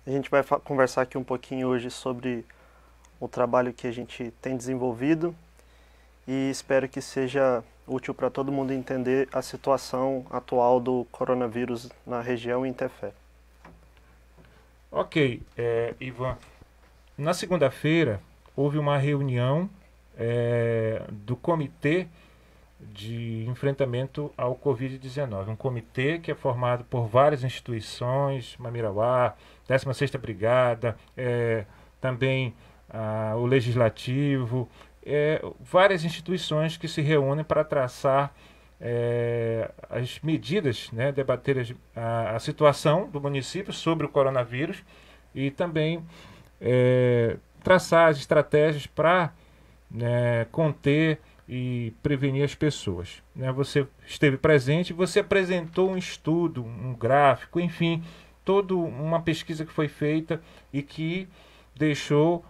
A gente vai conversar aqui um pouquinho hoje sobre o trabalho que a gente tem desenvolvido e espero que seja útil para todo mundo entender a situação atual do coronavírus na região e em Tefé. Ok, Ivan. Na segunda-feira houve uma reunião do Comitê de Enfrentamento ao Covid-19. Um comitê que é formado por várias instituições, Mamirauá, 16ª Brigada, também o Legislativo, várias instituições que se reúnem para traçar as medidas, né, debater a situação do município sobre o coronavírus e também traçar as estratégias para, né, conter e prevenir as pessoas. Né? Você esteve presente, você apresentou um estudo, um gráfico, enfim, toda uma pesquisa que foi feita e que deixou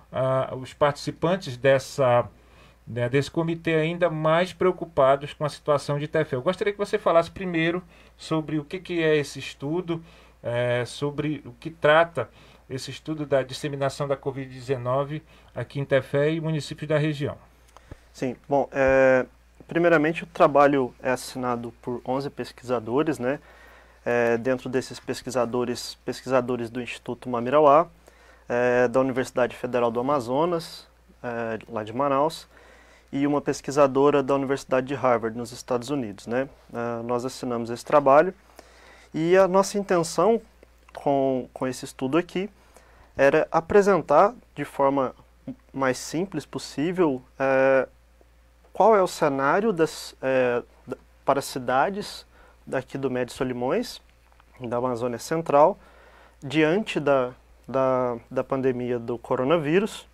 os participantes desse comitê ainda mais preocupados com a situação de Tefé. Eu gostaria que você falasse primeiro sobre o que é esse estudo, sobre o que trata esse estudo da disseminação da Covid-19 aqui em Tefé e municípios da região. Sim, bom, primeiramente o trabalho é assinado por 11 pesquisadores, né? Dentro desses pesquisadores do Instituto Mamirauá, da Universidade Federal do Amazonas, lá de Manaus, e uma pesquisadora da Universidade de Harvard, nos Estados Unidos, né? Nós assinamos esse trabalho e a nossa intenção com esse estudo aqui era apresentar de forma mais simples possível qual é o cenário para cidades daqui do Médio Solimões, da Amazônia Central, diante da pandemia do coronavírus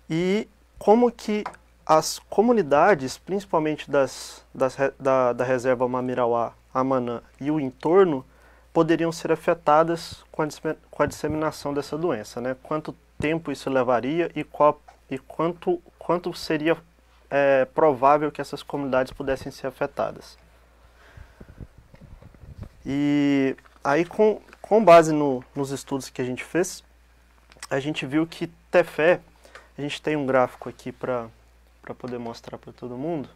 e como que as comunidades, principalmente da reserva Mamirauá, Amanã e o entorno, poderiam ser afetadas com a disseminação dessa doença, né? Quanto tempo isso levaria e quanto seria provável que essas comunidades pudessem ser afetadas. E aí, com base nos estudos que a gente fez, a gente viu que Tefé, a gente tem um gráfico aqui para poder mostrar para todo mundo,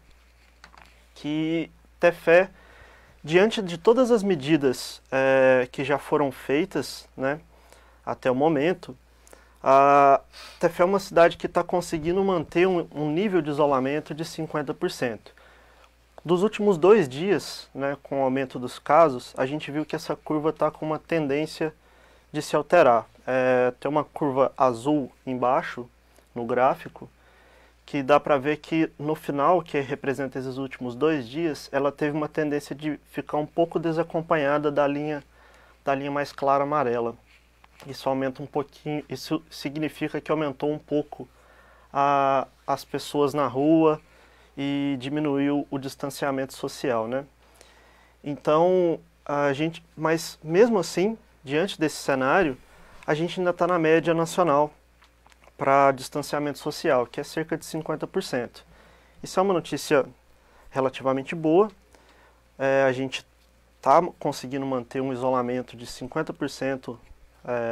que Tefé, diante de todas as medidas que já foram feitas, né, até o momento, a Tefé é uma cidade que está conseguindo manter um nível de isolamento de 50%. Dos últimos 2 dias, né, com o aumento dos casos, a gente viu que essa curva está com uma tendência de se alterar. Tem uma curva azul embaixo no gráfico, que dá para ver que no final, que representa esses últimos 2 dias, ela teve uma tendência de ficar um pouco desacompanhada da linha mais clara amarela. Isso aumenta um pouquinho, isso significa que aumentou um pouco as pessoas na rua e diminuiu o distanciamento social, né? Então, mas mesmo assim, diante desse cenário, a gente ainda está na média nacional para distanciamento social, que é cerca de 50%. Isso é uma notícia relativamente boa. A gente está conseguindo manter um isolamento de 50%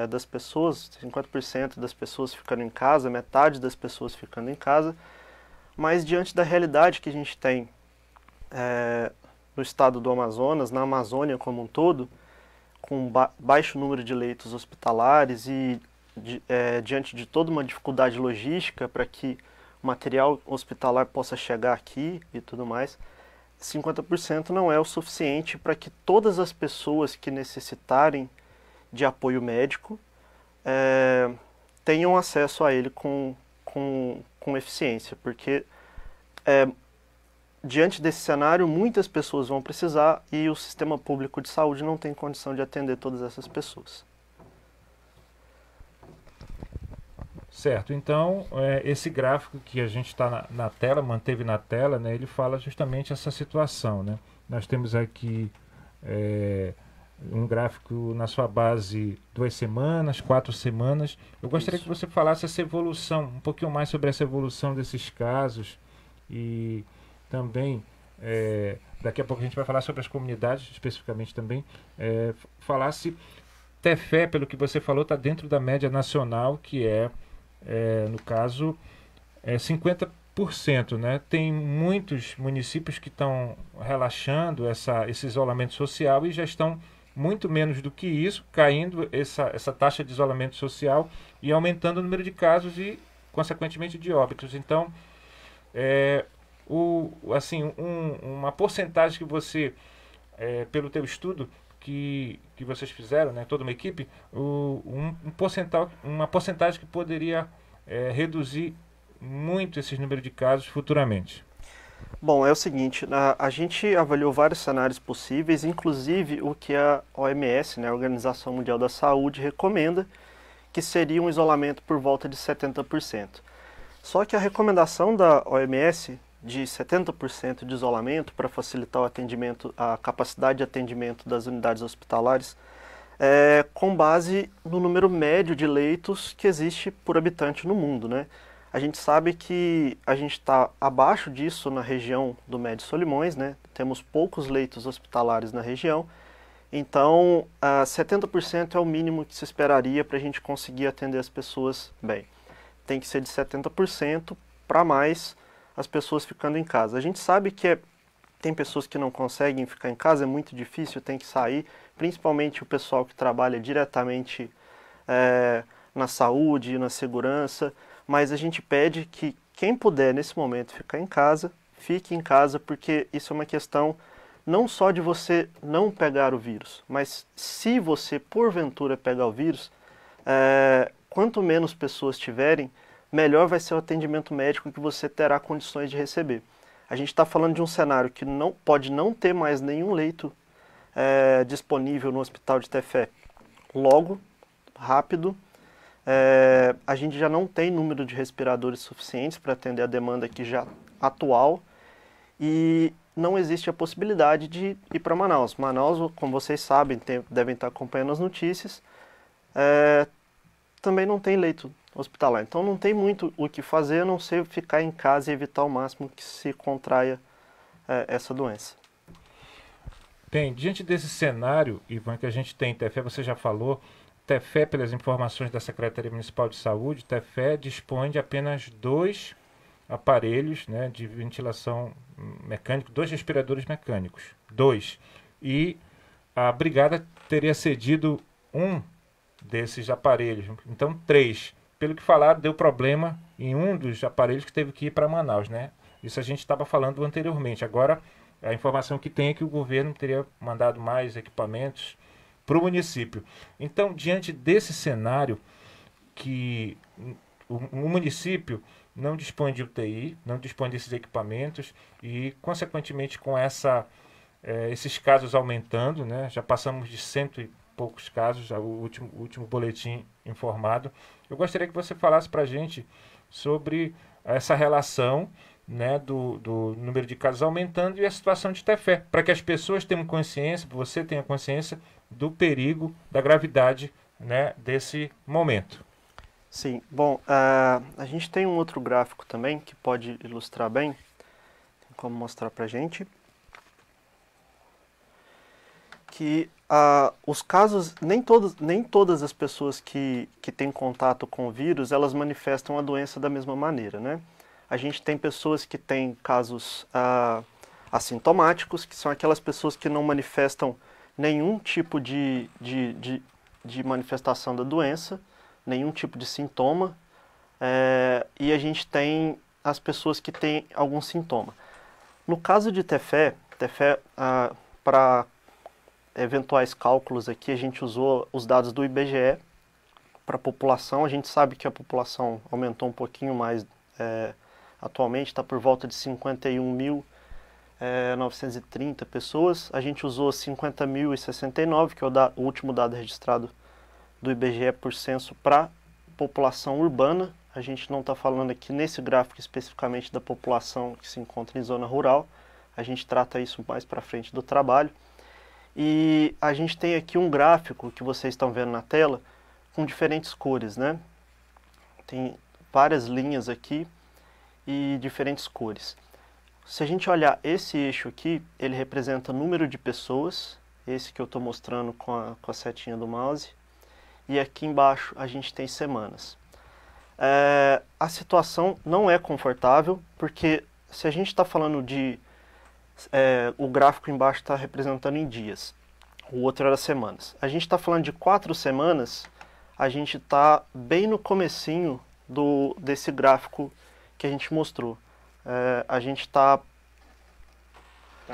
das pessoas, 50% das pessoas ficando em casa, metade das pessoas ficando em casa, mas diante da realidade que a gente tem no estado do Amazonas, na Amazônia como um todo, com baixo número de leitos hospitalares e diante de toda uma dificuldade logística para que o material hospitalar possa chegar aqui e tudo mais, 50% não é o suficiente para que todas as pessoas que necessitarem de apoio médico tenham acesso a ele com eficiência, porque diante desse cenário muitas pessoas vão precisar e o sistema público de saúde não tem condição de atender todas essas pessoas. Certo, então esse gráfico que a gente está na tela, manteve na tela, né, ele fala justamente essa situação. Né? Nós temos aqui um gráfico na sua base 2 semanas, 4 semanas. Eu gostaria Isso. que você falasse essa evolução, um pouquinho mais sobre essa evolução desses casos e também, daqui a pouco a gente vai falar sobre as comunidades especificamente também, falasse Tefé, pelo que você falou, está dentro da média nacional, que no caso, 50%, né? Tem muitos municípios que estão relaxando esse isolamento social e já estão muito menos do que isso, caindo essa taxa de isolamento social e aumentando o número de casos e, consequentemente, de óbitos. Então, uma porcentagem que você, pelo teu estudo que vocês fizeram, né, toda uma equipe, uma porcentagem que poderia reduzir muito esses números de casos futuramente. Bom, é o seguinte, a gente avaliou vários cenários possíveis, inclusive o que a OMS, né, a Organização Mundial da Saúde, recomenda, que seria um isolamento por volta de 70%. Só que a recomendação da OMS de 70% de isolamento para facilitar o atendimento, a capacidade de atendimento das unidades hospitalares, é com base no número médio de leitos que existe por habitante no mundo, né? A gente sabe que a gente está abaixo disso na região do Médio Solimões, né? Temos poucos leitos hospitalares na região, então 70% é o mínimo que se esperaria para a gente conseguir atender as pessoas bem. Tem que ser de 70% para mais as pessoas ficando em casa. A gente sabe que tem pessoas que não conseguem ficar em casa, é muito difícil, tem que sair, principalmente o pessoal que trabalha diretamente na saúde, na segurança, mas a gente pede que quem puder nesse momento ficar em casa, fique em casa, porque isso é uma questão não só de você não pegar o vírus, mas se você porventura pegar o vírus, quanto menos pessoas tiverem, melhor vai ser o atendimento médico que você terá condições de receber. A gente está falando de um cenário que pode não ter mais nenhum leito disponível no Hospital de Tefé logo, rápido. A gente já não tem número de respiradores suficientes para atender a demanda aqui já atual e não existe a possibilidade de ir para Manaus. Manaus, como vocês sabem, devem estar acompanhando as notícias, também não tem leito hospitalar. Então não tem muito o que fazer, a não ser ficar em casa e evitar ao máximo que se contraia essa doença. Bem, diante desse cenário, Ivan, que a gente tem em Tefé, você já falou, Tefé, pelas informações da Secretaria Municipal de Saúde, Tefé dispõe de apenas 2 aparelhos, né, de ventilação mecânica, 2 respiradores mecânicos, 2. E a brigada teria cedido um desses aparelhos, então 3. Pelo que falaram, deu problema em um dos aparelhos que teve que ir para Manaus, né? Isso a gente estava falando anteriormente. Agora, a informação que tem é que o governo teria mandado mais equipamentos para o município. Então, diante desse cenário, que o município não dispõe de UTI, não dispõe desses equipamentos e, consequentemente, com esses casos aumentando, né? Já passamos de 100 e poucos casos, o último boletim informado. Eu gostaria que você falasse para a gente sobre essa relação, né, do número de casos aumentando e a situação de Tefé, para que as pessoas tenham consciência, você tenha consciência do perigo, da gravidade, né, desse momento. Sim, bom, a gente tem um outro gráfico também que pode ilustrar bem, tem como mostrar para a gente, que os casos, nem todas as pessoas que têm contato com o vírus, elas manifestam a doença da mesma maneira, né? A gente tem pessoas que têm casos assintomáticos, que são aquelas pessoas que não manifestam nenhum tipo de manifestação da doença, nenhum tipo de sintoma, e a gente tem as pessoas que têm algum sintoma. No caso de Tefé, para eventuais cálculos aqui, a gente usou os dados do IBGE para a população. A gente sabe que a população aumentou um pouquinho mais, atualmente está por volta de 51.930 pessoas. A gente usou 50.069, que é o último dado registrado do IBGE por censo para população urbana. A gente não está falando aqui nesse gráfico especificamente da população que se encontra em zona rural. A gente trata isso mais para frente do trabalho. E a gente tem aqui um gráfico que vocês estão vendo na tela com diferentes cores, né? Tem várias linhas aqui e diferentes cores. Se a gente olhar esse eixo aqui, ele representa o número de pessoas, esse que eu estou mostrando com a setinha do mouse. e aqui embaixo a gente tem semanas. A situação não é confortável, porque se a gente está falando de... o gráfico embaixo está representando em dias, o outro era semanas. A gente está falando de 4 semanas, a gente está bem no comecinho desse gráfico que a gente mostrou. A gente está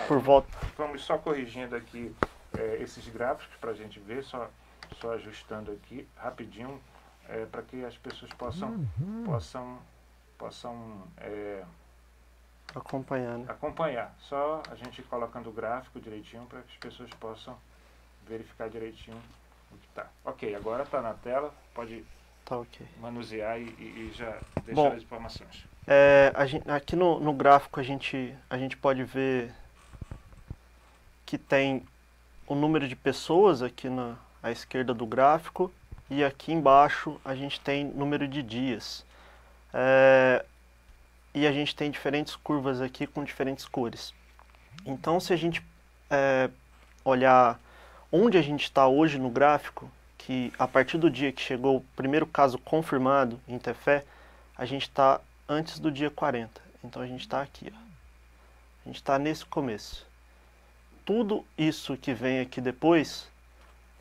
por volta... Vamos só corrigindo aqui esses gráficos para a gente ver, só ajustando aqui rapidinho, para que as pessoas possam acompanhar, né? Acompanhar. Só a gente colocando o gráfico direitinho para que as pessoas possam verificar direitinho o que está. Ok, agora está na tela, pode manusear e já deixar as informações. Aqui no gráfico a gente pode ver que tem o número de pessoas aqui à esquerda do gráfico e aqui embaixo a gente tem número de dias. E a gente tem diferentes curvas aqui com diferentes cores. Então, se a gente olhar onde a gente está hoje no gráfico, que a partir do dia que chegou o primeiro caso confirmado em Tefé, a gente está antes do dia 40. Então a gente está aqui, ó. A gente está nesse começo. Tudo isso que vem aqui depois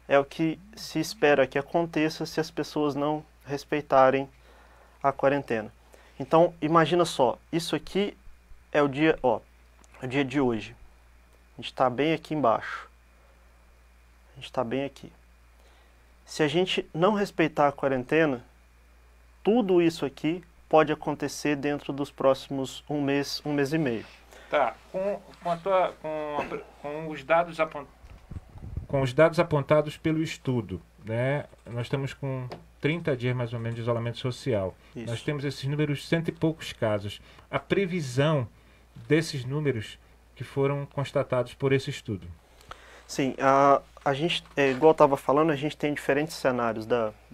é o que se espera que aconteça se as pessoas não respeitarem a quarentena. Então, imagina só, isso aqui é o dia, o dia de hoje. A gente está bem aqui embaixo. A gente está bem aqui. Se a gente não respeitar a quarentena, tudo isso aqui pode acontecer dentro dos próximos um mês e meio. Tá, com os dados apontados pelo estudo, né? Nós estamos com 30 dias mais ou menos de isolamento social. Isso. Nós temos esses números, 100 e poucos casos. A previsão desses números que foram constatados por esse estudo. Sim, a gente, igual eu estava falando, a gente tem diferentes cenários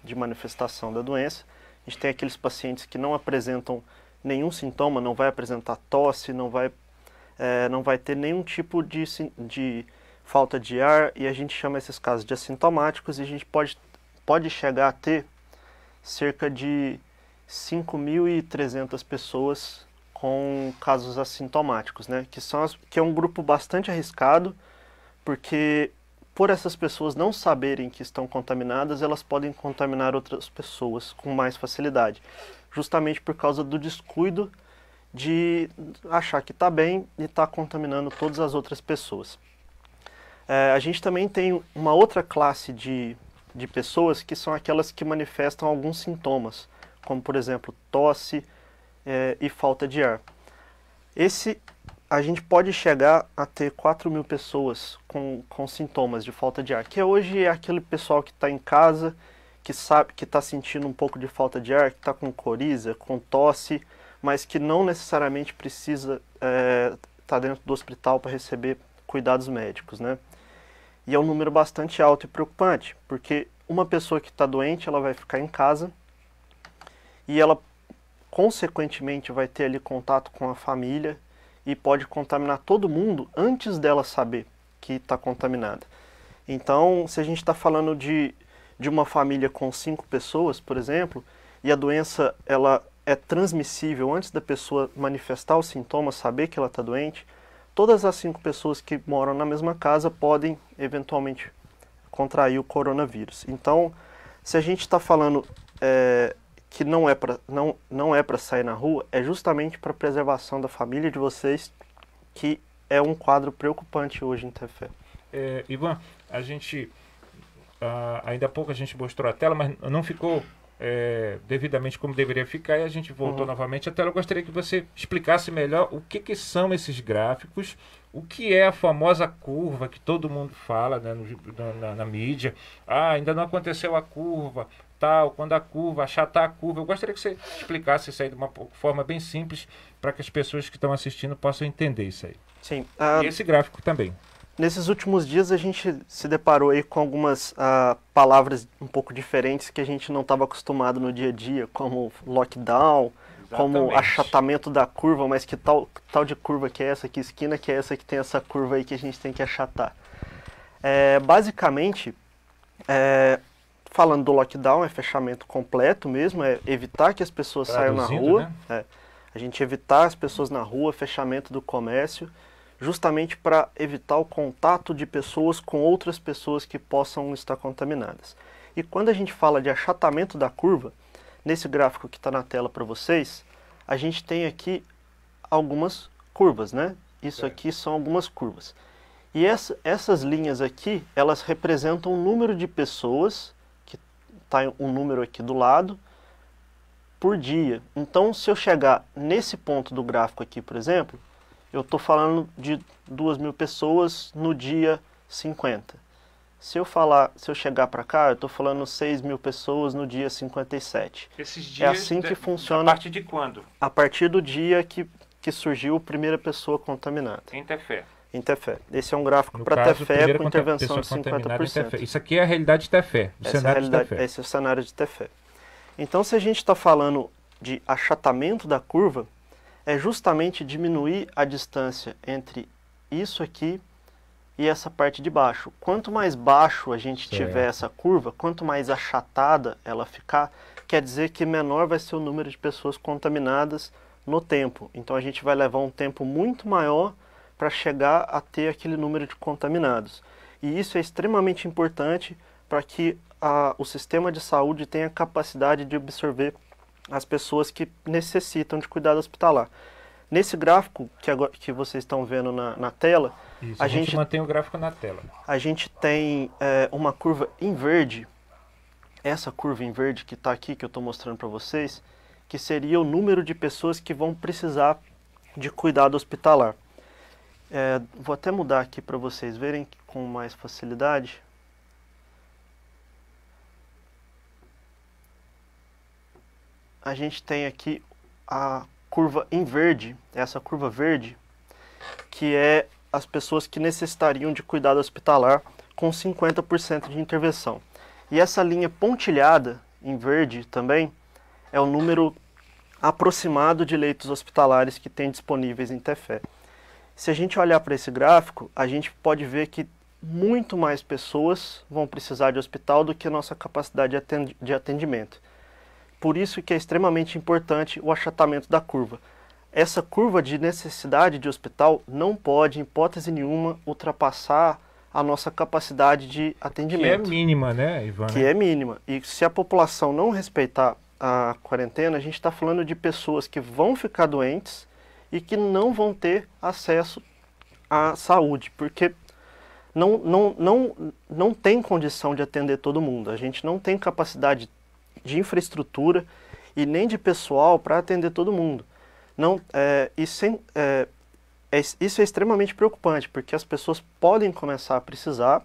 de manifestação da doença. A gente tem aqueles pacientes que não apresentam nenhum sintoma, não vai apresentar tosse, não vai ter nenhum tipo de falta de ar, e a gente chama esses casos de assintomáticos, e a gente pode chegar a ter cerca de 5.300 pessoas com casos assintomáticos, né? Que é um grupo bastante arriscado, porque por essas pessoas não saberem que estão contaminadas, elas podem contaminar outras pessoas com mais facilidade, justamente por causa do descuido de achar que está bem e está contaminando todas as outras pessoas. A gente também tem uma outra classe de pessoas que são aquelas que manifestam alguns sintomas, como por exemplo tosse e falta de ar. A gente pode chegar a ter 4.000 pessoas com sintomas de falta de ar, que hoje é aquele pessoal que está em casa, que sabe que está sentindo um pouco de falta de ar, que está com coriza, com tosse, mas que não necessariamente precisa estar dentro do hospital para receber cuidados médicos, né? E é um número bastante alto e preocupante, porque uma pessoa que está doente, ela vai ficar em casa e ela, consequentemente, vai ter ali contato com a família e pode contaminar todo mundo antes dela saber que está contaminada. Então, se a gente está falando de uma família com 5 pessoas, por exemplo, e a doença ela é transmissível antes da pessoa manifestar os sintomas, saber que ela está doente, todas as 5 pessoas que moram na mesma casa podem, eventualmente, contrair o coronavírus. Então, se a gente está falando que não é para sair na rua, é justamente para a preservação da família de vocês, que é um quadro preocupante hoje em Tefé. Ivan, a gente, ainda há pouco a gente mostrou a tela, mas não ficou devidamente como deveria ficar, e a gente voltou novamente à tela. Eu gostaria que você explicasse melhor o que são esses gráficos, o que é a famosa curva que todo mundo fala, né, na mídia. Ainda não aconteceu a curva, tal, quando a curva, achatar a curva. Eu gostaria que você explicasse isso aí de uma forma bem simples, para que as pessoas que estão assistindo possam entender isso aí. Sim. E esse gráfico também. Nesses últimos dias a gente se deparou aí com algumas palavras um pouco diferentes que a gente não estava acostumado no dia a dia, como lockdown, como achatamento da curva, mas que tal de curva que é essa, que esquina que é essa que tem essa curva aí que a gente tem que achatar. Basicamente, falando do lockdown, é fechamento completo mesmo, é evitar que as pessoas saiam na rua, né? A gente evitar as pessoas na rua, fechamento do comércio, justamente para evitar o contato de pessoas com outras pessoas que possam estar contaminadas. E quando a gente fala de achatamento da curva, nesse gráfico que está na tela para vocês, a gente tem aqui algumas curvas, né? Isso aqui são algumas curvas. E essas linhas aqui, elas representam o número de pessoas, que está um número aqui do lado, por dia. Então, se eu chegar nesse ponto do gráfico aqui, por exemplo, eu estou falando de 2.000 pessoas no dia 50. Se eu chegar para cá, eu estou falando 6.000 pessoas no dia 57. Esses dias, é assim que funciona. A partir de quando? A partir do dia que surgiu a primeira pessoa contaminada. Em Tefé. Em Tefé. Esse é um gráfico para Tefé com intervenção de 50%. Isso aqui é a realidade de Tefé, o cenário de Tefé. Esse é o cenário de Tefé. Então, se a gente está falando de achatamento da curva, é justamente diminuir a distância entre isso aqui e essa parte de baixo. Quanto mais baixo a gente tiver essa curva, quanto mais achatada ela ficar, quer dizer que menor vai ser o número de pessoas contaminadas no tempo. Então, a gente vai levar um tempo muito maior para chegar a ter aquele número de contaminados. E isso é extremamente importante para que o sistema de saúde tenha capacidade de absorver as pessoas que necessitam de cuidado hospitalar. Nesse gráfico que vocês estão vendo na tela, isso, a gente mantém o gráfico na tela. A gente tem uma curva em verde, essa curva em verde que está aqui, que eu estou mostrando para vocês, que seria o número de pessoas que vão precisar de cuidado hospitalar. Vou até mudar aqui para vocês verem com mais facilidade. A gente tem aqui a curva em verde, essa curva verde, que é as pessoas que necessitariam de cuidado hospitalar com 50% de intervenção. E essa linha pontilhada em verde também é o número aproximado de leitos hospitalares que tem disponíveis em Tefé. Se a gente olhar para esse gráfico, a gente pode ver que muito mais pessoas vão precisar de hospital do que a nossa capacidade de atendimento. Por isso que é extremamente importante o achatamento da curva. Essa curva de necessidade de hospital não pode, em hipótese nenhuma, ultrapassar a nossa capacidade de atendimento. Que é mínima, né, Ivan? Que é mínima. E se a população não respeitar a quarentena, a gente está falando de pessoas que vão ficar doentes e que não vão ter acesso à saúde, porque não tem condição de atender todo mundo. A gente não tem capacidade de infraestrutura e nem de pessoal para atender todo mundo. Isso é extremamente preocupante, porque as pessoas podem começar a precisar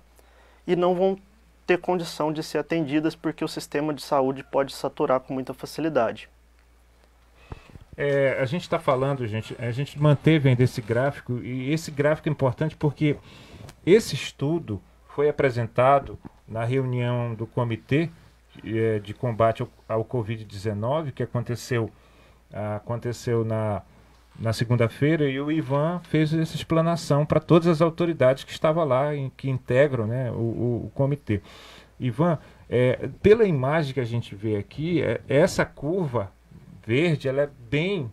e não vão ter condição de ser atendidas porque o sistema de saúde pode saturar com muita facilidade. A gente está falando, a gente manteve ainda esse gráfico, e esse gráfico é importante porque esse estudo foi apresentado na reunião do Comitê de Combate ao Covid-19, que aconteceu na segunda-feira, e o Ivan fez essa explanação para todas as autoridades que estavam lá, que integram, né, o comitê. Ivan, pela imagem que a gente vê aqui, essa curva verde, ela é bem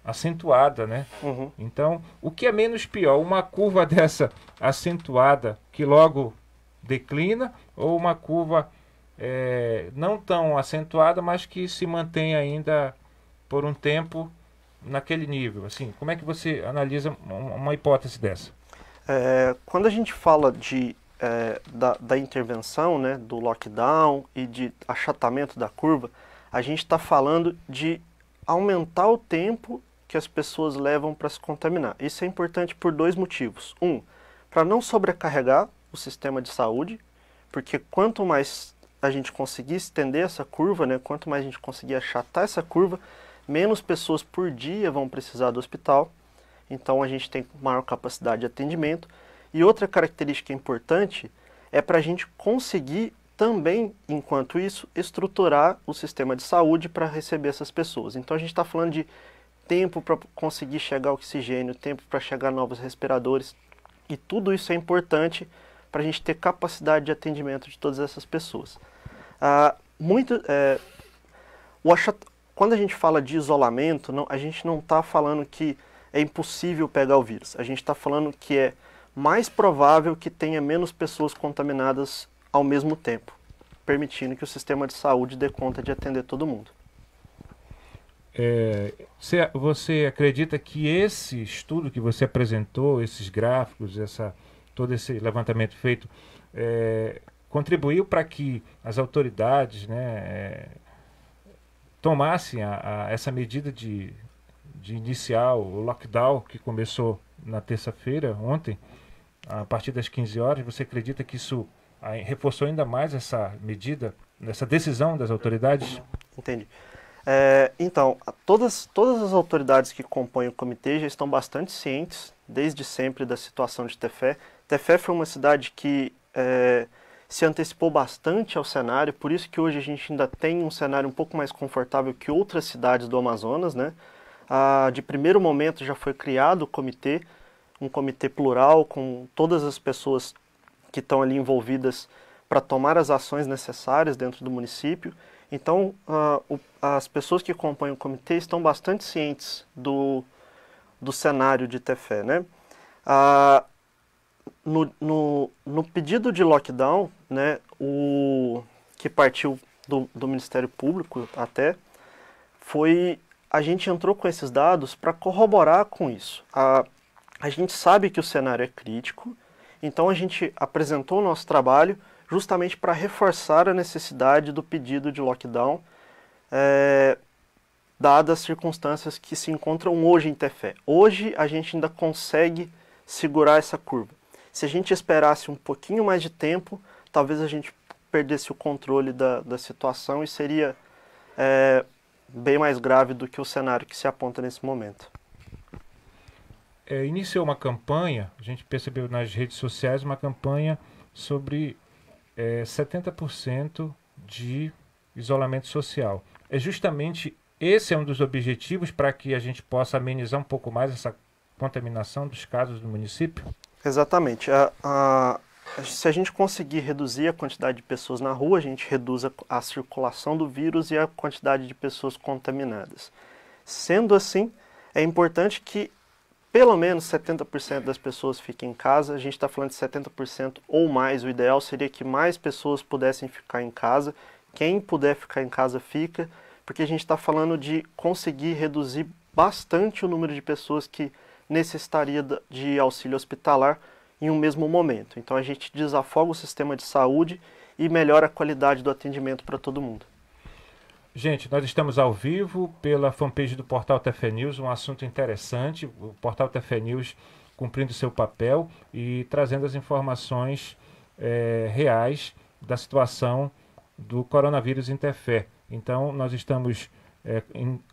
acentuada, né? Uhum. Então, o que é menos pior? Uma curva dessa acentuada que logo declina, ou uma curva não tão acentuada, mas que se mantém ainda por um tempo naquele nível? Assim, como é que você analisa uma hipótese dessa? Quando a gente fala da intervenção, né, do lockdown e de achatamento da curva, a gente está falando de aumentar o tempo que as pessoas levam para se contaminar. Isso é importante por dois motivos. Para não sobrecarregar o sistema de saúde, porque quanto mais a gente conseguir estender essa curva, né, quanto mais a gente conseguir achatar essa curva, menos pessoas por dia vão precisar do hospital. Então a gente tem maior capacidade de atendimento. E outra característica importante é para a gente conseguir também, enquanto isso, estruturar o sistema de saúde para receber essas pessoas. Então a gente está falando de tempo para conseguir chegar ao oxigênio, tempo para chegar a novos respiradores, e tudo isso é importante para a gente ter capacidade de atendimento de todas essas pessoas. Muito, o achat... Quando a gente fala de isolamento, a gente não está falando que é impossível pegar o vírus. A gente está falando que é mais provável que tenha menos pessoas contaminadas ao mesmo tempo, permitindo que o sistema de saúde dê conta de atender todo mundo. Você acredita que esse estudo que você apresentou, esses gráficos, todo esse levantamento feito, contribuiu para que as autoridades, né, tomassem essa medida de iniciar o lockdown que começou na terça-feira, ontem, a partir das 15 horas? Você acredita que isso reforçou ainda mais essa medida, essa decisão das autoridades? Entendi. Então, todas as autoridades que compõem o comitê já estão bastante cientes, desde sempre, da situação de Tefé. Tefé foi uma cidade que se antecipou bastante ao cenário, por isso que hoje a gente ainda tem um cenário um pouco mais confortável que outras cidades do Amazonas, né? De primeiro momento já foi criado o comitê, um comitê plural, com todas as pessoas que estão ali envolvidas para tomar as ações necessárias dentro do município. Então, as pessoas que compõem o comitê estão bastante cientes do cenário de Tefé, né? No pedido de lockdown, né, que partiu do Ministério Público até, a gente entrou com esses dados para corroborar com isso. A gente sabe que o cenário é crítico, então a gente apresentou o nosso trabalho justamente para reforçar a necessidade do pedido de lockdown, dadas as circunstâncias que se encontram hoje em Tefé. Hoje a gente ainda consegue segurar essa curva. Se a gente esperasse um pouquinho mais de tempo, talvez a gente perdesse o controle da situação e seria bem mais grave do que o cenário que se aponta nesse momento. Iniciou uma campanha, a gente percebeu nas redes sociais, uma campanha sobre 70% de isolamento social. Justamente esse é um dos objetivos para que a gente possa amenizar um pouco mais essa contaminação dos casos do município? Exatamente. Se a gente conseguir reduzir a quantidade de pessoas na rua, a gente reduz a circulação do vírus e a quantidade de pessoas contaminadas. Sendo assim, é importante que pelo menos 70% das pessoas fiquem em casa. A gente está falando de 70% ou mais. O ideal seria que mais pessoas pudessem ficar em casa. Quem puder ficar em casa, fica, porque a gente está falando de conseguir reduzir bastante o número de pessoas que necessitaria de auxílio hospitalar em um mesmo momento. Então a gente desafoga o sistema de saúde e melhora a qualidade do atendimento para todo mundo. Gente, nós estamos ao vivo pela fanpage do Portal Tefé News, um assunto interessante, o Portal Tefé News cumprindo seu papel e trazendo as informações reais da situação do coronavírus em Tefé. Então, nós estamos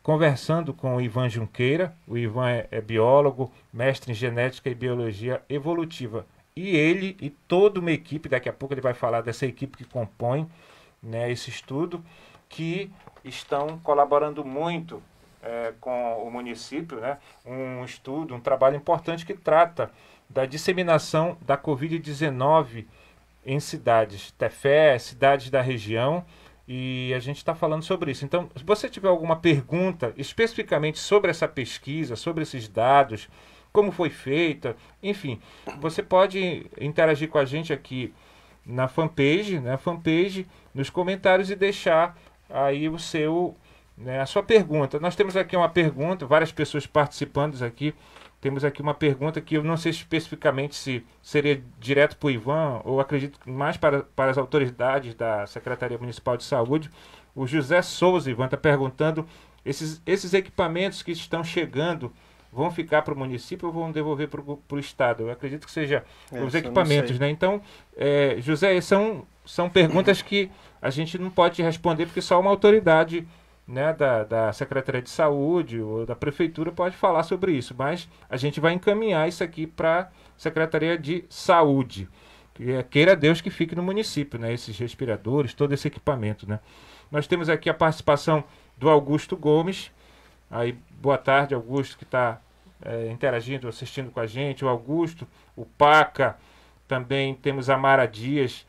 conversando com o Ivan Junqueira. O Ivan é biólogo, mestre em genética e biologia evolutiva. E ele e toda uma equipe, daqui a pouco ele vai falar dessa equipe que compõe, né, esse estudo, que estão colaborando muito com o município, né? Um estudo, um trabalho importante que trata da disseminação da Covid-19 em cidades, Tefé, cidades da região, e a gente está falando sobre isso. Então, se você tiver alguma pergunta especificamente sobre essa pesquisa, sobre esses dados, como foi feita, enfim, você pode interagir com a gente aqui na fanpage, nos comentários e deixar aí a sua pergunta. Nós temos aqui uma pergunta, várias pessoas participando aqui. Temos aqui uma pergunta que eu não sei especificamente se seria direto para o Ivan, ou acredito mais para as autoridades da Secretaria Municipal de Saúde. O José Souza, Ivan, está perguntando, esses equipamentos que estão chegando vão ficar para o município ou vão devolver para o Estado? Eu acredito que seja os equipamentos, né? Então, José, são perguntas que a gente não pode responder porque só uma autoridade, né, da Secretaria de Saúde ou da Prefeitura pode falar sobre isso, mas a gente vai encaminhar isso aqui para a Secretaria de Saúde. Queira Deus que fique no município, né, esses respiradores, todo esse equipamento, né. Nós temos aqui a participação do Augusto Gomes. Aí, boa tarde, Augusto, que está interagindo, assistindo com a gente. O Augusto, o Paca, também temos a Mara Dias,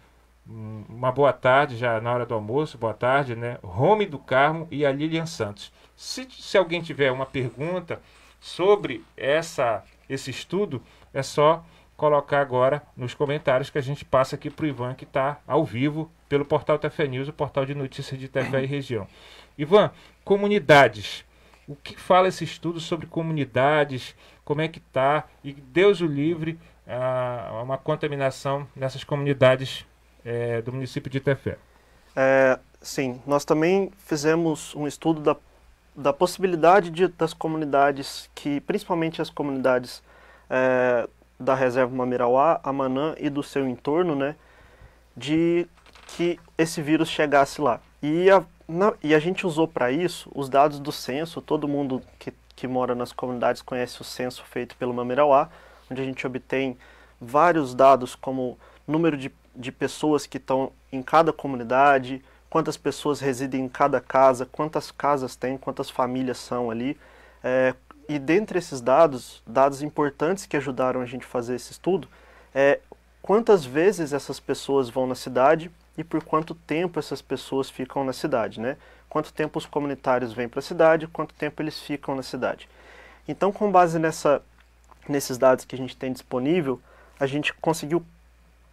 Uma boa tarde, já na hora do almoço, boa tarde, né? Rome do Carmo e a Lilian Santos. Se alguém tiver uma pergunta sobre esse estudo, é só colocar agora nos comentários que a gente passa aqui para o Ivan, que está ao vivo pelo portal Tefé News, o portal de notícias de Tefé e região. Ivan, comunidades. O que fala esse estudo sobre comunidades? Como é que está? E Deus o livre, uma contaminação nessas comunidades do município de Tefé. Sim, nós também fizemos um estudo da possibilidade das comunidades, principalmente as comunidades da Reserva Mamirauá, Amanã e do seu entorno, né, de que esse vírus chegasse lá. E a gente usou para isso os dados do censo. Todo mundo que mora nas comunidades conhece o censo feito pelo Mamirauá, onde a gente obtém vários dados como número de pessoas que estão em cada comunidade, quantas pessoas residem em cada casa, quantas casas tem, quantas famílias são ali. E dentre esses dados importantes que ajudaram a gente a fazer esse estudo, quantas vezes essas pessoas vão na cidade e por quanto tempo essas pessoas ficam na cidade, né? Quanto tempo os comunitários vêm para a cidade, quanto tempo eles ficam na cidade. Então, com base nesses dados que a gente tem disponível, a gente conseguiu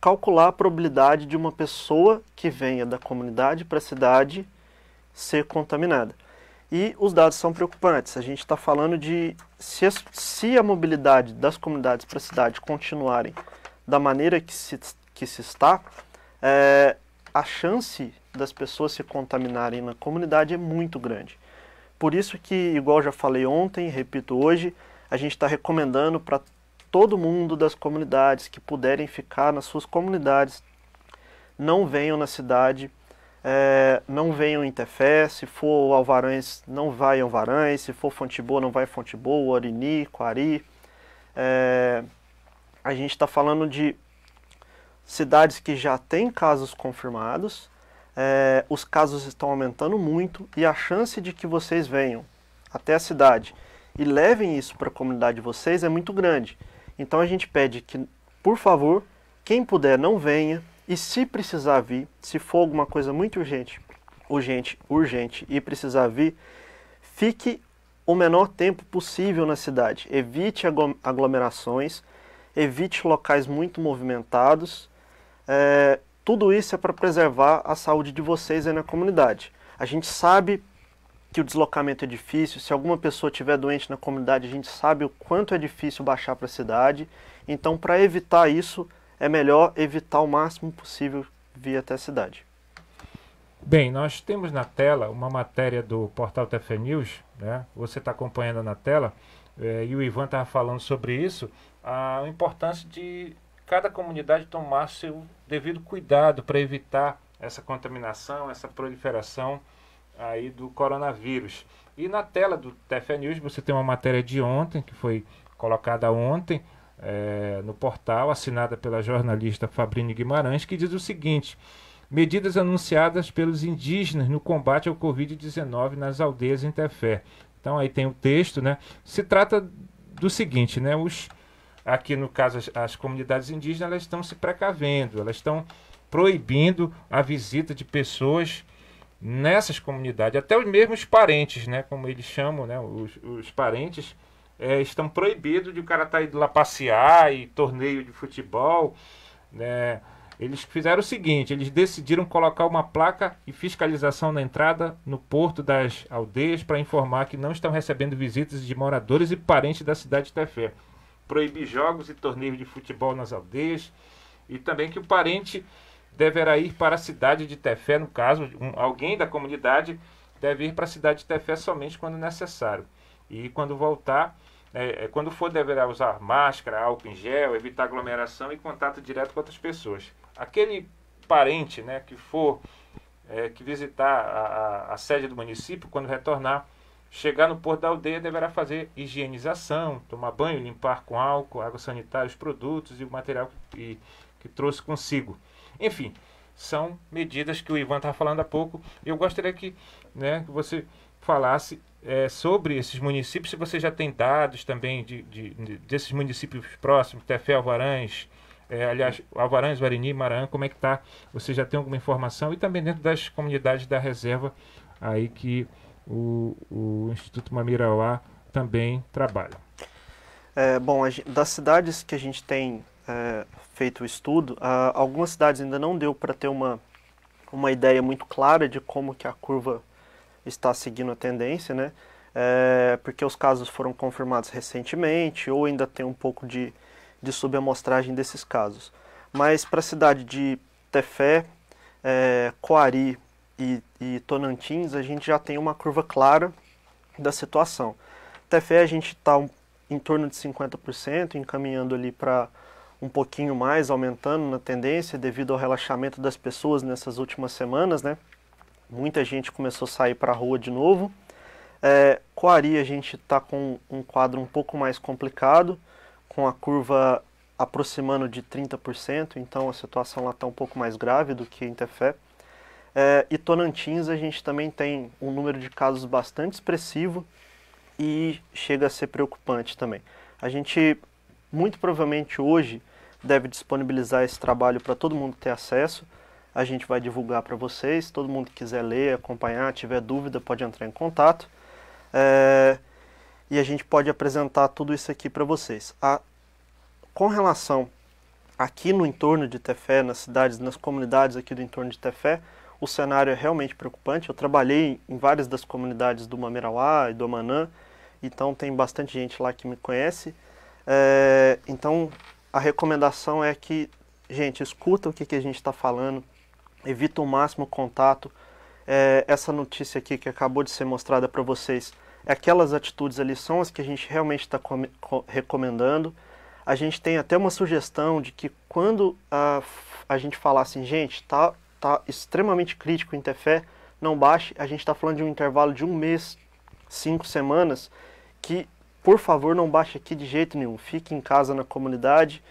calcular a probabilidade de uma pessoa que venha da comunidade para a cidade ser contaminada. E os dados são preocupantes. A gente está falando de se a mobilidade das comunidades para a cidade continuarem da maneira que se está, a chance das pessoas se contaminarem na comunidade é muito grande. Por isso que, igual já falei ontem, repito hoje, a gente está recomendando para todo mundo das comunidades que puderem ficar nas suas comunidades, não venham na cidade, não venham em Tefé. Se for Alvarães, não vai em Alvarães. Se for Fonteboa, não vai em Fonteboa, Arini, Coari. A gente está falando de cidades que já têm casos confirmados, os casos estão aumentando muito e a chance de que vocês venham até a cidade e levem isso para a comunidade de vocês é muito grande. Então a gente pede que, por favor, quem puder não venha, e se precisar vir, se for alguma coisa muito urgente e precisar vir, fique o menor tempo possível na cidade. Evite aglomerações, evite locais muito movimentados. Tudo isso é para preservar a saúde de vocês aí na comunidade. A gente sabe que o deslocamento é difícil. Se alguma pessoa estiver doente na comunidade, a gente sabe o quanto é difícil baixar para a cidade. Então, para evitar isso, é melhor evitar o máximo possível vir até a cidade. Bem, nós temos na tela uma matéria do portal Tefé News, né? Você está acompanhando na tela, e o Ivan estava falando sobre isso, a importância de cada comunidade tomar seu devido cuidado para evitar essa contaminação, essa proliferação aí do coronavírus. E na tela do Tefé News você tem uma matéria de ontem, que foi colocada ontem no portal, assinada pela jornalista Fabrínia Guimarães, que diz o seguinte: medidas anunciadas pelos indígenas no combate ao Covid-19 nas aldeias em Tefé. Então aí tem o texto, né? Se trata do seguinte, né? Aqui no caso as comunidades indígenas, elas estão se precavendo, elas estão proibindo a visita de pessoas nessas comunidades, até os mesmos parentes, né, como eles chamam, né, os parentes estão proibidos de o cara estar indo lá passear e torneio de futebol, né. Eles fizeram o seguinte: eles decidiram colocar uma placa e fiscalização na entrada no porto das aldeias para informar que não estão recebendo visitas de moradores e parentes da cidade de Tefé, proibir jogos e torneios de futebol nas aldeias, e também que o parente deverá ir para a cidade de Tefé, no caso, alguém da comunidade deve ir para a cidade de Tefé somente quando necessário. E quando voltar, quando for, deverá usar máscara, álcool em gel, evitar aglomeração e contato direto com outras pessoas. Aquele parente, né, que for que visitar a sede do município, quando retornar, chegar no porto da aldeia, deverá fazer higienização, tomar banho, limpar com álcool, água sanitária, os produtos e o material que trouxe consigo. Enfim, são medidas que o Ivan estava falando há pouco. Eu gostaria que você falasse sobre esses municípios, se você já tem dados também desses municípios próximos, Tefé, Alvarães, aliás, Alvarães, Varini, Maranhão, como é que está? Você já tem alguma informação? E também dentro das comunidades da reserva aí que o Instituto Mamirauá também trabalha. Bom, das cidades que a gente tem feito o estudo, algumas cidades ainda não deu para ter uma ideia muito clara de como que a curva está seguindo a tendência, né? Porque os casos foram confirmados recentemente ou ainda tem um pouco de subamostragem desses casos. Mas para a cidade de Tefé, Coari e Tonantins, a gente já tem uma curva clara da situação. Tefé a gente está em torno de 50%, encaminhando ali para um pouquinho mais, aumentando na tendência devido ao relaxamento das pessoas nessas últimas semanas, né? Muita gente começou a sair para a rua de novo. Coari a gente está com um quadro um pouco mais complicado, com a curva aproximando de 30%, então a situação lá está um pouco mais grave do que em Tefé. E Tonantins a gente também tem um número de casos bastante expressivo e chega a ser preocupante também. A gente, muito provavelmente hoje, deve disponibilizar esse trabalho para todo mundo ter acesso. A gente vai divulgar para vocês, todo mundo que quiser ler, acompanhar, tiver dúvida, pode entrar em contato. E a gente pode apresentar tudo isso aqui para vocês. Com relação aqui no entorno de Tefé, nas cidades, nas comunidades aqui do entorno de Tefé, o cenário é realmente preocupante. Eu trabalhei em várias das comunidades do Mamirauá e do Amanã, então tem bastante gente lá que me conhece. Então a recomendação é que, gente, escuta o que a gente está falando, evita o máximo contato. Essa notícia aqui que acabou de ser mostrada para vocês, aquelas atitudes ali são as que a gente realmente está recomendando. A gente tem até uma sugestão de que quando a gente falar assim, gente, tá extremamente crítico em Tefé, não baixe. A gente está falando de um intervalo de 1 mês, 5 semanas, que, por favor, não baixe aqui de jeito nenhum. Fique em casa na comunidade,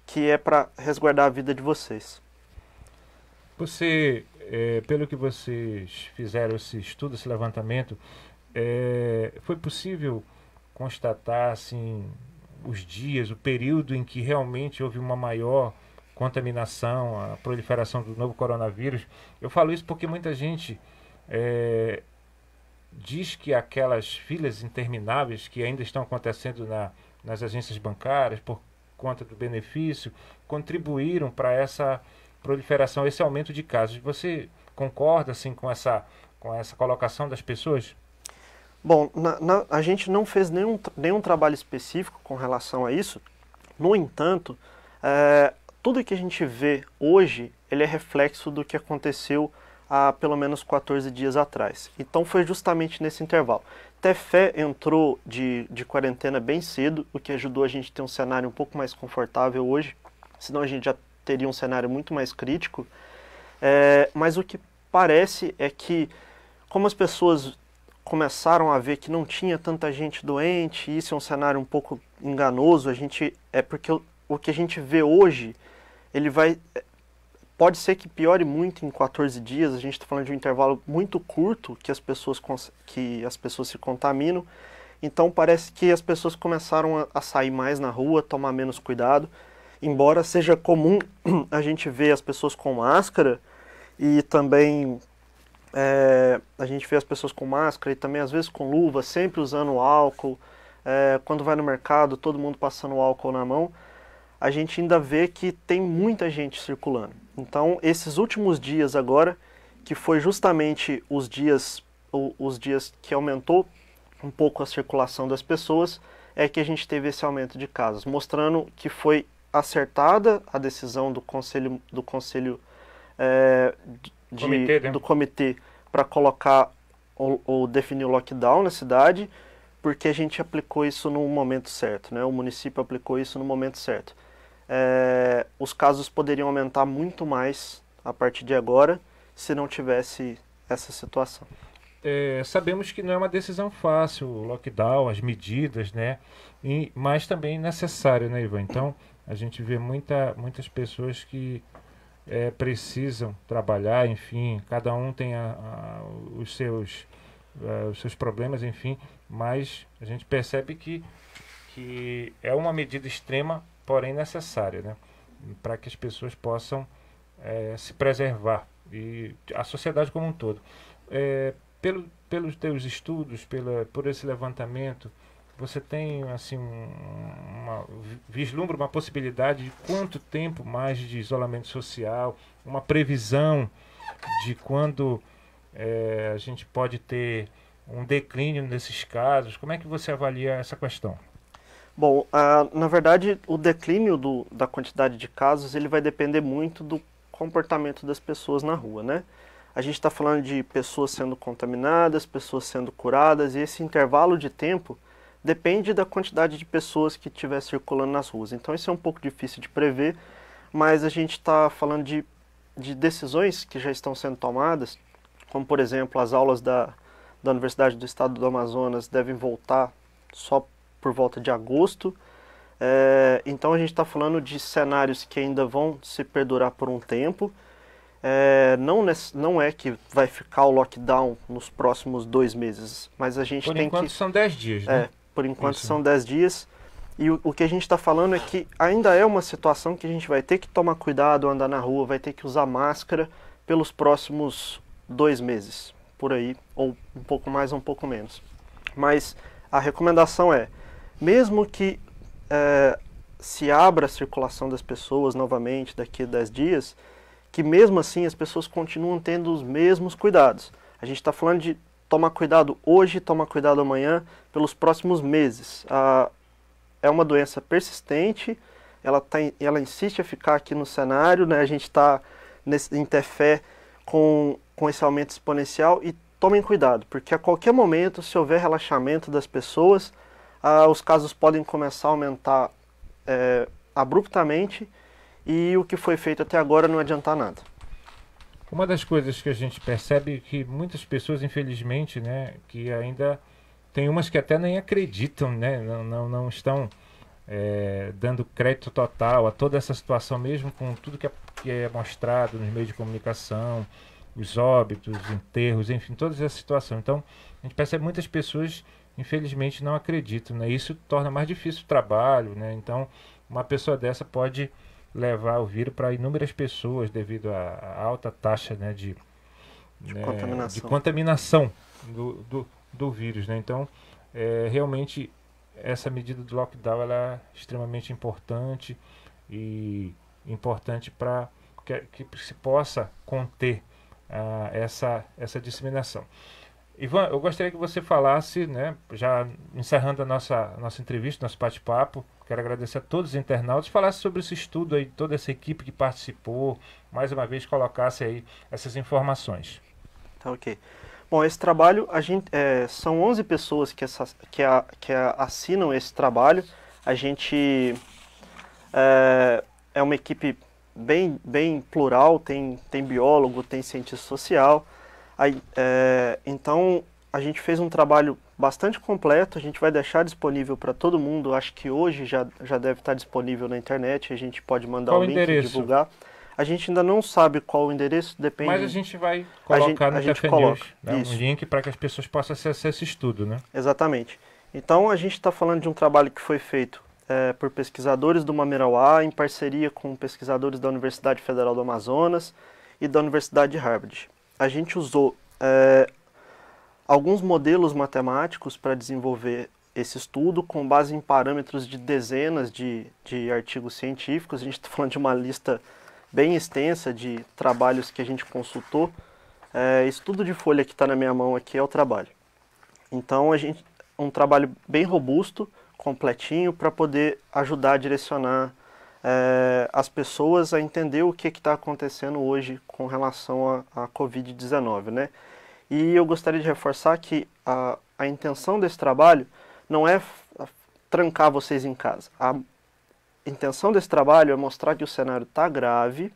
que é para resguardar a vida de vocês. Você, pelo que vocês fizeram esse estudo, esse levantamento, foi possível constatar assim, os dias, o período em que realmente houve uma maior contaminação, a proliferação do novo coronavírus? Eu falo isso porque muita gente diz que aquelas filas intermináveis que ainda estão acontecendo nas agências bancárias por conta do benefício contribuíram para essa proliferação, esse aumento de casos. Você concorda assim, com essa colocação das pessoas? Bom, a gente não fez nenhum trabalho específico com relação a isso. No entanto, tudo que a gente vê hoje, ele é reflexo do que aconteceu há pelo menos 14 dias atrás. Então foi justamente nesse intervalo. Tefé entrou de quarentena bem cedo, o que ajudou a gente a ter um cenário um pouco mais confortável hoje, senão a gente já teria um cenário muito mais crítico. Mas o que parece é que, como as pessoas começaram a ver que não tinha tanta gente doente, e isso é um cenário um pouco enganoso, porque o que a gente vê hoje, pode ser que piore muito em 14 dias. A gente está falando de um intervalo muito curto que as pessoas se contaminam. Então parece que as pessoas começaram a sair mais na rua, tomar menos cuidado. Embora seja comum a gente ver as pessoas com máscara e também a gente vê as pessoas com máscara e também às vezes com luva, sempre usando álcool. Quando vai no mercado, todo mundo passando álcool na mão. A gente ainda vê que tem muita gente circulando. Então, esses últimos dias agora, que foi justamente os dias que aumentou um pouco a circulação das pessoas, é que a gente teve esse aumento de casos, mostrando que foi acertada a decisão do conselho do comitê para colocar ou definir o lockdown na cidade, porque a gente aplicou isso no momento certo, né? O município aplicou isso no momento certo. Os casos poderiam aumentar muito mais a partir de agora se não tivesse essa situação. Sabemos que não é uma decisão fácil, o lockdown, as medidas, né? Mas também necessário, né, Ivan? Então, a gente vê muitas pessoas que precisam trabalhar, enfim, cada um tem os seus problemas, enfim, mas a gente percebe que é uma medida extrema, porém necessária, né? para que as pessoas possam se preservar, e a sociedade como um todo. Pelos teus estudos, por esse levantamento, você tem assim vislumbra uma possibilidade de quanto tempo mais de isolamento social, uma previsão de quando a gente pode ter um declínio nesses casos? Como é que você avalia essa questão? Bom, na verdade, o declínio da quantidade de casos ele vai depender muito do comportamento das pessoas na rua, né? A gente está falando de pessoas sendo contaminadas, pessoas sendo curadas, e esse intervalo de tempo depende da quantidade de pessoas que estiver circulando nas ruas. Então isso é um pouco difícil de prever, mas a gente está falando de decisões que já estão sendo tomadas, como por exemplo as aulas da Universidade do Estado do Amazonas devem voltar só por volta de agosto. Então a gente está falando de cenários que ainda vão se perdurar por um tempo. Não é que vai ficar o lockdown nos próximos 2 meses, mas a gente por tem enquanto que... são 10 dias, né? Por enquanto Isso. são 10 dias. E o que a gente está falando é que ainda é uma situação que a gente vai ter que tomar cuidado, andar na rua, vai ter que usar máscara pelos próximos 2 meses, por aí, ou um pouco mais ou um pouco menos. Mas a recomendação é, mesmo que se abra a circulação das pessoas novamente daqui a 10 dias, que mesmo assim as pessoas continuam tendo os mesmos cuidados. A gente está falando de tomar cuidado hoje, tomar cuidado amanhã, pelos próximos meses. É uma doença persistente, ela insiste a ficar aqui no cenário, né? A gente está em fé com esse aumento exponencial, e tomem cuidado, porque a qualquer momento, se houver relaxamento das pessoas, os casos podem começar a aumentar abruptamente, e o que foi feito até agora não adianta nada. Uma das coisas que a gente percebe é que muitas pessoas, infelizmente, né, que ainda tem umas que até nem acreditam, né, não estão dando crédito total a toda essa situação, mesmo com tudo que é mostrado nos meios de comunicação, os óbitos, enterros, enfim, toda essa situação. Então, a gente percebe que muitas pessoas, infelizmente, não acreditam, né? Isso torna mais difícil o trabalho, né? Então, uma pessoa dessa pode levar o vírus para inúmeras pessoas devido à alta taxa, né, de contaminação do vírus, né? Então, realmente, essa medida do lockdown ela é extremamente importante, e importante para que se possa conter essa disseminação. Ivan, eu gostaria que você falasse, né, já encerrando a nossa entrevista, nosso bate-papo, quero agradecer a todos os internautas, falasse sobre esse estudo aí, toda essa equipe que participou, mais uma vez colocasse aí essas informações. Tá, ok. Bom, esse trabalho, são 11 pessoas que assinam esse trabalho. A gente é uma equipe bem plural, tem biólogo, tem cientista social. Então, a gente fez um trabalho bastante completo, a gente vai deixar disponível para todo mundo, acho que hoje já deve estar disponível na internet, a gente pode mandar o link e divulgar. A gente ainda não sabe qual o endereço, depende... Mas a gente vai colocar no Café News, né, um link para que as pessoas possam acessar esse estudo, né? Exatamente. Então, a gente está falando de um trabalho que foi feito por pesquisadores do Mamerauá, em parceria com pesquisadores da Universidade Federal do Amazonas e da Universidade de Harvard. A gente usou alguns modelos matemáticos para desenvolver esse estudo, com base em parâmetros de dezenas de artigos científicos. A gente está falando de uma lista bem extensa de trabalhos que a gente consultou. Estudo de folha que está na minha mão aqui é o trabalho. Então, um trabalho bem robusto, completinho, para poder ajudar a direcionar as pessoas a entender o que está acontecendo hoje com relação à Covid-19, né? E eu gostaria de reforçar que a intenção desse trabalho não é trancar vocês em casa. A intenção desse trabalho é mostrar que o cenário está grave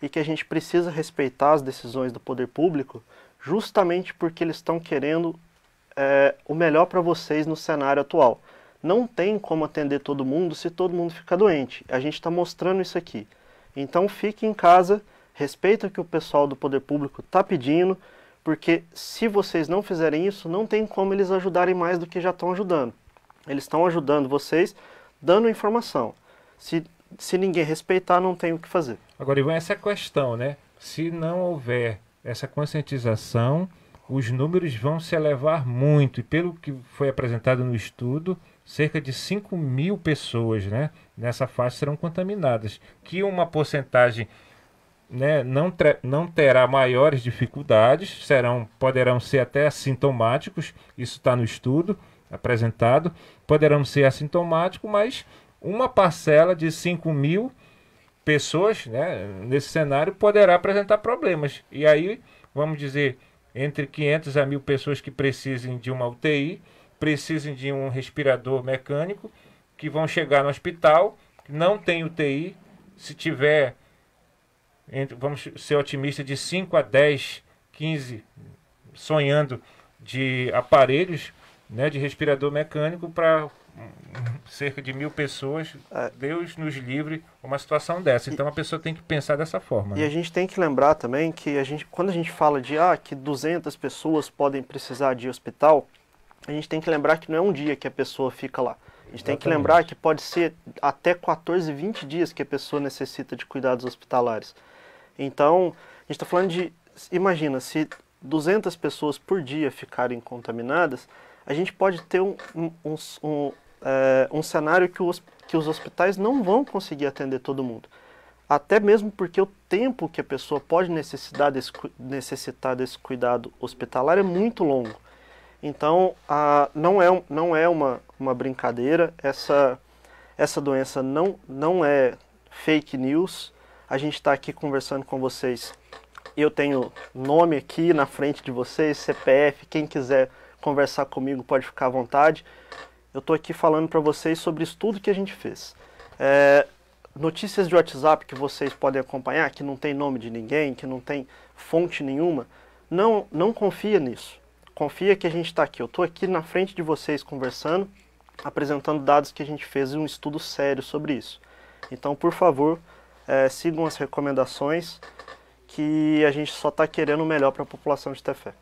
e que a gente precisa respeitar as decisões do poder público, justamente porque eles estão querendo o melhor para vocês no cenário atual. Não tem como atender todo mundo se todo mundo ficar doente. A gente está mostrando isso aqui. Então fique em casa, respeita o que o pessoal do poder público está pedindo, porque se vocês não fizerem isso, não tem como eles ajudarem mais do que já estão ajudando. Eles estão ajudando vocês, dando informação. Se se ninguém respeitar, não tem o que fazer. Agora, Ivan, essa questão, né? Se não houver essa conscientização, os números vão se elevar muito. E pelo que foi apresentado no estudo, cerca de 5.000 pessoas, né, nessa faixa serão contaminadas. Que uma porcentagem, né, não terá maiores dificuldades, poderão ser até assintomáticos, isso está no estudo apresentado, poderão ser assintomáticos, mas uma parcela de 5.000 pessoas, né, nesse cenário poderá apresentar problemas. E aí, vamos dizer, entre 500 a 1.000 pessoas que precisem de uma UTI, precisem de um respirador mecânico, que vão chegar no hospital, não tem UTI, se tiver, vamos ser otimistas, de 5 a 10, 15, sonhando de aparelhos, né, de respirador mecânico para cerca de 1.000 pessoas. Deus nos livre uma situação dessa. Então a pessoa tem que pensar dessa forma. E né? a gente tem que lembrar também que quando a gente fala de que 200 pessoas podem precisar de hospital, a gente tem que lembrar que não é um dia que a pessoa fica lá. A gente tem que lembrar que pode ser até 14, 20 dias que a pessoa necessita de cuidados hospitalares. Então, a gente está falando de... Imagina, se 200 pessoas por dia ficarem contaminadas, a gente pode ter um cenário que os hospitais não vão conseguir atender todo mundo. Até mesmo porque o tempo que a pessoa pode necessitar desse cuidado hospitalar é muito longo. Então, não é uma brincadeira, essa doença não é fake news. A gente está aqui conversando com vocês. Eu tenho nome aqui na frente de vocês, CPF, quem quiser conversar comigo pode ficar à vontade. Eu estou aqui falando para vocês sobre estudo que a gente fez. Notícias de WhatsApp que vocês podem acompanhar, que não tem nome de ninguém, que não tem fonte nenhuma, não confia nisso. Confia que a gente está aqui. Eu estou aqui na frente de vocês conversando, apresentando dados que a gente fez um estudo sério sobre isso. Então, por favor, sigam as recomendações, que a gente só está querendo o melhor para a população de Tefé.